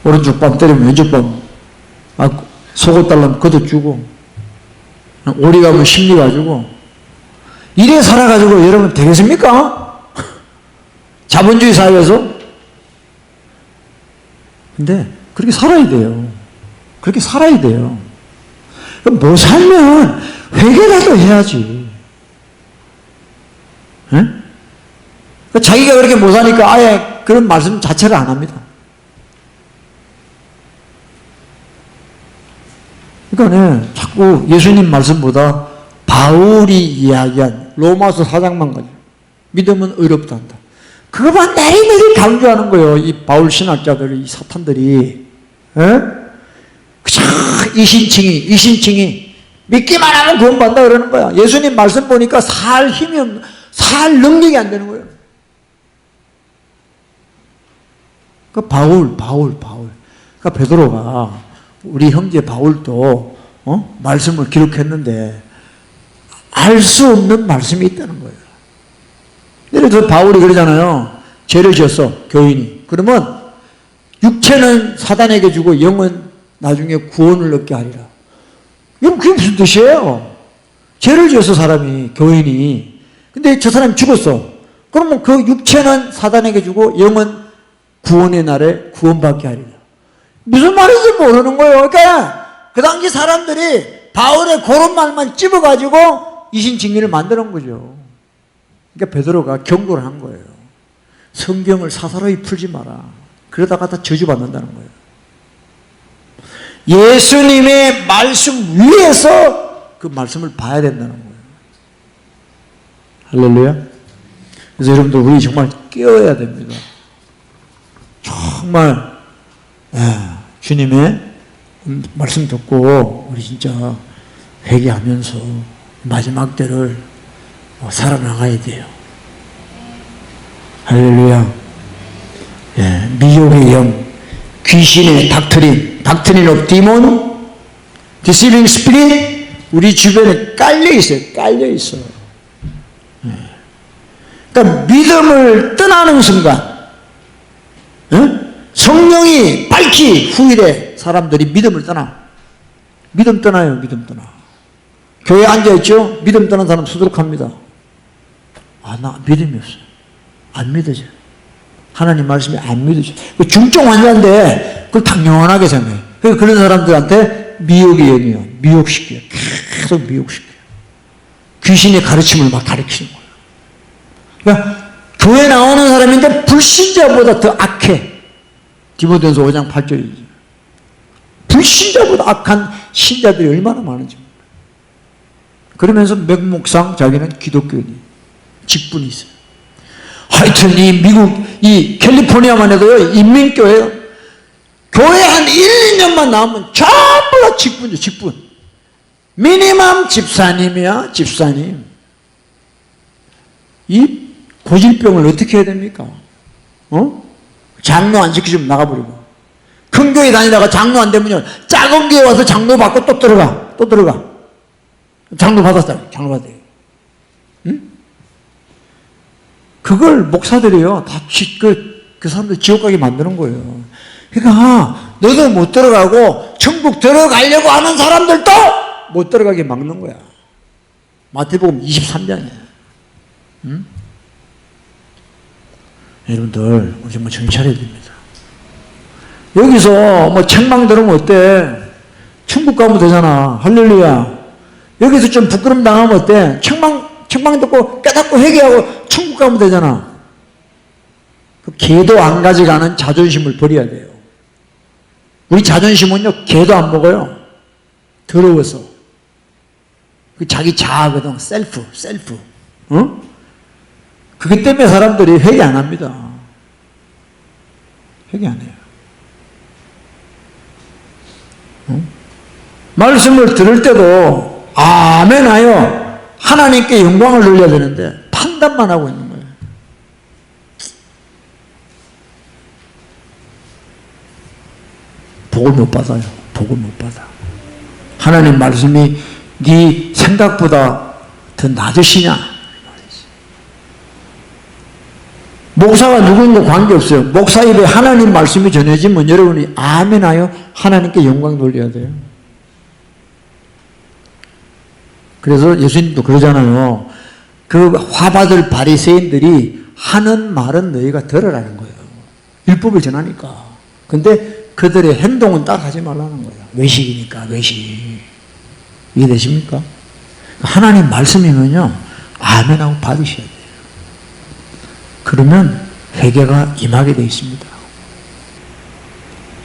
오른쪽 뺨 때리면 왼쪽 뺨 속옷 달라면 걷어주고 오리 가면 심리 가지고 이래 살아가지고 여러분 되겠습니까? 자본주의 사회에서? 근데 그렇게 살아야 돼요. 그렇게 살아야 돼요. 못 살면 회개라도 해야지. 응? 자기가 그렇게 못 사니까 아예 그런 말씀 자체를 안 합니다. 그러니까 자꾸 예수님 말씀보다 바울이 이야기한 로마서 4장만 가지고 믿으면 의롭다 한다. 그것만 내리내리 강조하는 거예요. 이 바울 신학자들이, 이 사탄들이. 이신칭이 믿기만 하면 구원받는다 그러는 거야. 예수님 말씀 보니까 살 힘이 없는, 살 능력이 안 되는 거예요. 그 바울. 그러니까 베드로가 우리 형제 바울도 말씀을 기록했는데 알 수 없는 말씀이 있다는 거예요. 예를 들어 바울이 그러잖아요. 죄를 지었어, 교인이. 그러면 육체는 사단에게 주고 영은 나중에 구원을 얻게 하리라. 이건 그게 무슨 뜻이에요? 죄를 지었어, 사람이, 교인이. 근데 저 사람이 죽었어. 그러면 그 육체는 사단에게 주고 영은 구원의 날에 구원받게 하리라. 무슨 말인지 모르는 거예요. 그러니까 그 당시 사람들이 바울의 그런 말만 찝어가지고 이신칭의를 만드는 거죠. 그러니까 베드로가 경고를 한 거예요. 성경을 사사로이 풀지 마라. 그러다가 다 저주받는다는 거예요. 예수님의 말씀 위에서 그 말씀을 봐야 된다는 거예요. 할렐루야. 그래서 여러분들 우리 정말 깨어야 됩니다. 정말 주님의 말씀 듣고 우리 진짜 회개하면서 마지막 때를 살아나가야 돼요. 할렐루야. 미혹의 영, 귀신의 닥트린 오브 디몬, 디시빙 스피릿 우리 주변에 깔려 있어요. 그러니까 믿음을 떠나는 순간, 성령이 밝히 후일에 사람들이 믿음을 떠나. 믿음 떠나요, 믿음 떠나. 교회에 앉아있죠? 믿음 떠난 사람 수두룩합니다. 나 믿음이 없어요. 안 믿어져요. 하나님 말씀이 안 믿어져요. 중증 환자인데 그걸 당연하게 생각해요. 그런 사람들한테 미혹의 영이요. 미혹시켜요. 계속 미혹시켜요. 귀신의 가르침을 막 가르치는 거예요. 그러니까 교회 나오는 사람인데 불신자보다 더 악해. 디모데전서 5장 8절이죠. 불신자보다 악한 신자들이 얼마나 많은지. 그러면서 맹목상 자기는 기독교인이 직분이 있어요. 하여튼 이 미국 이 캘리포니아만 해도요, 인민교회 교회 한 1, 2년만 나오면 전부 다 직분이죠. 직분. 미니멈 집사님이야. 집사님. 이 고질병을 어떻게 해야 됩니까? 장로 안 시키시면 나가버리고, 큰 교회 다니다가 장로 안 되면요, 작은 교회 와서 장로 받고 또 들어가. 장로 받았어요. 장로 받아요. 응? 그걸 목사들이요, 다 그 사람들 지옥 가게 만드는 거예요. 그러니까 너도 못 들어가고 천국 들어가려고 하는 사람들도 못 들어가게 막는 거야. 마태복음 23장이에요. 응? 여러분들 우리 정말 정신 차려야 됩니다. 여기서 뭐 책망 들으면 어때? 천국 가면 되잖아. 할렐루야. 여기서 좀 부끄럼 당하면 어때? 책망 듣고 깨닫고 회개하고 천국 가면 되잖아. 그 개도 안 가져가는 자존심을 버려야 돼요. 우리 자존심은요, 개도 안 먹어요. 더러워서. 그 자기 자아거든. 셀프. 어? 그것 때문에 사람들이 회개 안 합니다. 회개 안 해요. 어? 말씀을 들을 때도 아멘 하여 하나님께 영광을 돌려야 되는데 판단만 하고 있는 거예요. 복을 못 받아요. 복을 못 받아. 하나님 말씀이 네 생각보다 더 낮으시냐? 목사가 누구인가 관계없어요. 목사 입에 하나님 말씀이 전해지면 여러분이 아멘 하여 하나님께 영광 돌려야 돼요. 그래서 예수님도 그러잖아요. 그 화받을 바리새인들이 하는 말은 너희가 들으라는 거예요. 율법을 전하니까. 근데 그들의 행동은 따라하지 말라는 거예요. 외식이니까, 외식. 이해되십니까? 하나님 말씀이면요, 아멘하고 받으셔야 돼요. 그러면 회개가 임하게 되어 있습니다.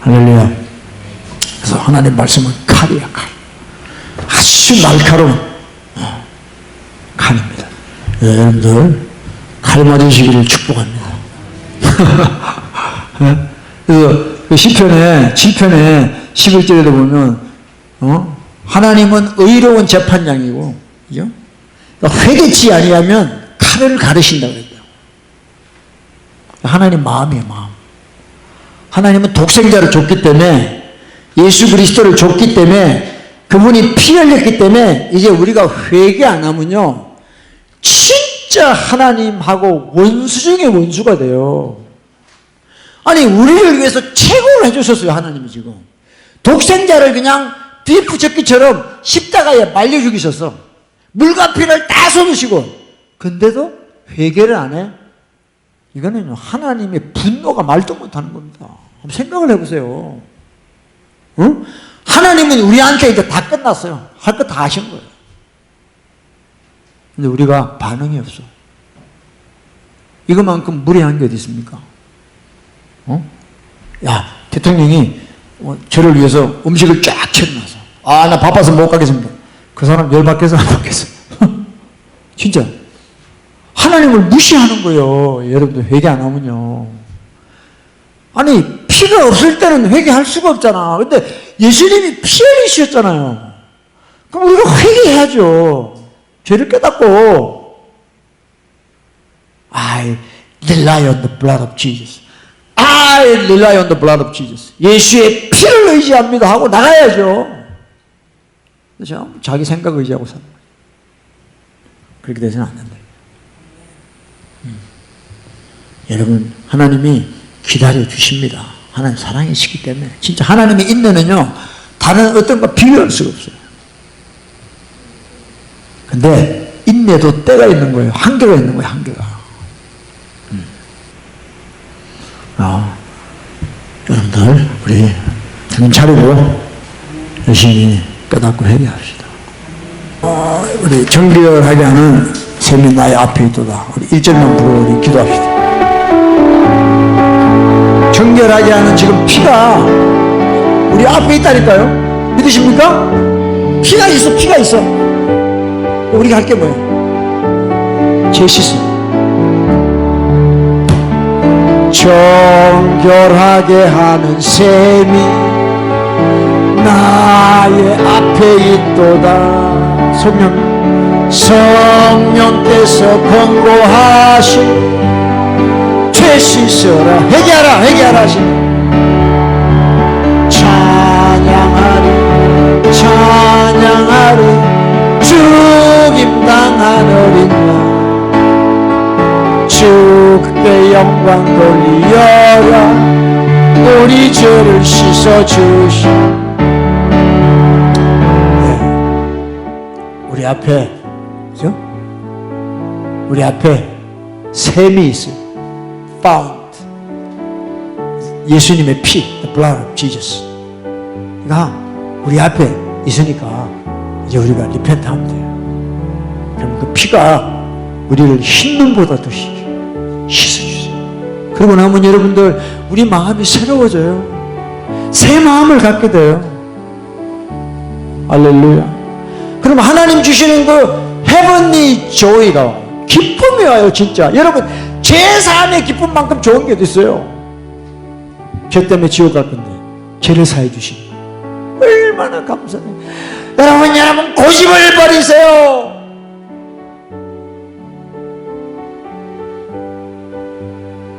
할렐루야. 그래서 하나님 말씀은 칼이야, 칼. 아주 날카로운 칼입니다. 여러분들 칼 맞으시기를 축복합니다. 그래서 그 시편에 7편에 11절에도 보면 하나님은 의로운 재판장이고, 그죠? 회개치 아니하면 칼을 가르신다고 그랬어요. 하나님 마음이에요, 마음. 하나님은 독생자를 줬기 때문에, 예수 그리스도를 줬기 때문에, 그분이 피 흘렸기 때문에 이제 우리가 회개 안 하면요, 진짜 하나님하고 원수 중에 원수가 돼요. 아니, 우리를 위해서 최고를 해주셨어요, 하나님이 지금. 독생자를 그냥 비프 접기처럼 십자가에 말려 죽이셨어. 물과 피를 다 쏟으시고. 근데도 회개를 안 해? 이거는 하나님의 분노가 말도 못하는 겁니다. 한번 생각을 해보세요. 응? 하나님은 우리한테 이제 다 끝났어요. 할 거 다 하신 거예요. 근데 우리가 반응이 없어. 이거만큼 무례한 게 어디 있습니까? 야, 대통령이 저를 위해서 음식을 쫙 차려놔서, 나 바빠서 못 가겠습니다. 그 사람 열받겠어, 안 받겠어? 진짜. 하나님을 무시하는 거예요. 여러분들 회개 안 하면요. 아니 피가 없을 때는 회개할 수가 없잖아. 근데 예수님이 피 흘리셨잖아요. 그럼 우리가 회개해야죠. 죄를 깨닫고 I rely on the blood of Jesus. I rely on the blood of Jesus. 예수의 피를 의지합니다 하고 나가야죠. 그렇죠? 자기 생각 의지하고 사는 거예요. 그렇게 돼서는 안 된다. 여러분 하나님이 기다려 주십니다. 하나님 사랑이시기 때문에 진짜 하나님의 인내는요 다른 어떤 거 비교할 수가 없어요. 근데 인내도 때가 있는 거예요. 한계가 있는 거예요. 한계가. 여러분들 우리 정신 차리고 열심히 깨닫고 회개합시다. 우리 정결하게 하는 셈이 나의 앞에 있도다. 우리 1절만 부르고 우리 기도합시다. 정결하게 하는 지금 피가 우리 앞에 있다니까요. 믿으십니까? 피가 있어. 피가 있어. 우리가 할 게 뭐예요? 죄 씻습니다. 정결하게 하는 셈이 나의 앞에 있도다. 성령께서 권고하신 죄 씻어라 회개하라 회개하라 하시니 찬양하리 찬양하리 죽임당한 어린 양 주께 영광 돌리어라 우리 죄를 씻어주시. 우리 앞에 그죠? 우리 앞에 샘이 있어요. Found. 예수님의 피, the blood of Jesus. 그러니까 우리 앞에 있으니까 이제 우리가 리펜트 하면 돼요. 그럼 그 피가 우리를 흰눈보다 더 씻어주세요. 그러고 나면 여러분들 우리 마음이 새로워져요. 새 마음을 갖게 돼요. 할렐루야. 그럼 하나님 주시는 그 heavenly joy가 와요. 기쁨이 와요. 진짜 여러분 죄사함의 기쁨만큼 좋은 게 어디 있어요? 죄 때문에 지옥 갈 건데 죄를 사해 주신 얼마나 감사해요. 여러분 고집을 버리세요.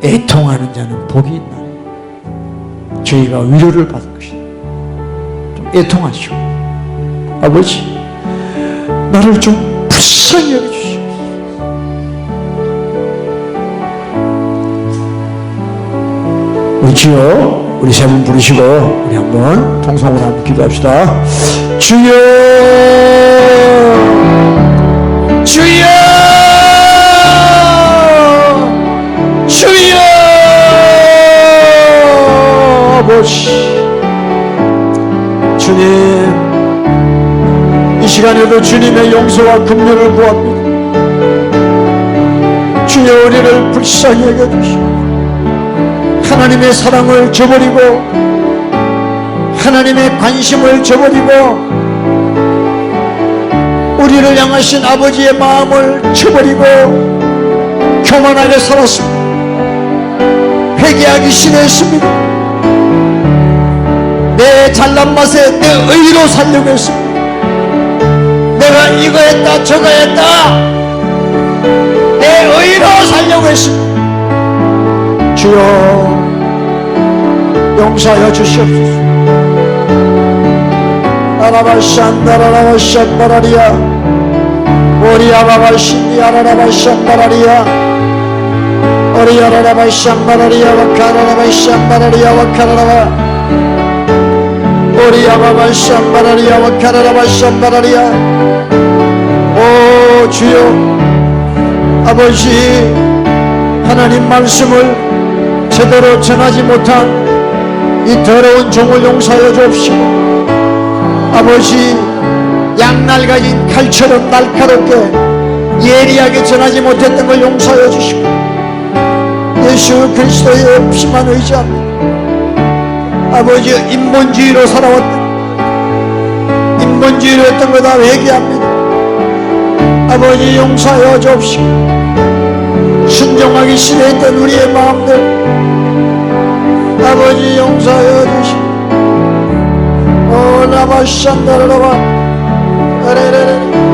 애통하는 자는 복이 있나니 저희가 위로를 받을 것이다. 좀 애통하시오. 아버지 나를 좀 불쌍히 여겨주시오. 우리 주여 우리 세 분 부르시고 우리 한번 통성으로 한번 기도합시다. 주여 주여 주여 아버지 주님 이 시간에도 주님의 용서와 긍휼을 구합니다. 주여 우리를 불쌍히 여겨주시오. 하나님의 사랑을 저버리고 하나님의 관심을 저버리고 우리를 향하신 아버지의 마음을 저버리고 교만하게 살았습니다. 회개하기 싫어했습니다. 내 잘난 맛에 내 의로 살려고 했습니다. 내가 이거 했다 저거 했다 내 의로 살려고 했습니다. 주여 용서하여 주시옵소서. 아라바샨다라라바샨다라리야 오리아바바신디아라라바샨다라리야 오리아라라바샨다라리야 와카라라바샨다라리야 와카라라바 오리아바바샨다라리야 와카라라바샨다라리야. 오 주여 아버지 하나님 말씀을 제대로 전하지 못한 이 더러운 종을 용서하여 주옵시고 아버지 양날 가진 칼처럼 날카롭게 예리하게 전하지 못했던 걸 용서하여 주시고 예수 그리스도의 피만 의지합니다. 아버지 인본주의로 살아왔던 인본주의로 했던 거 다 회개합니다. 아버지 용서하여 주옵시고 순종하기 싫어했던 우리의 마음들 아버지 용서하여 주시고 라바샨다라바 아레레레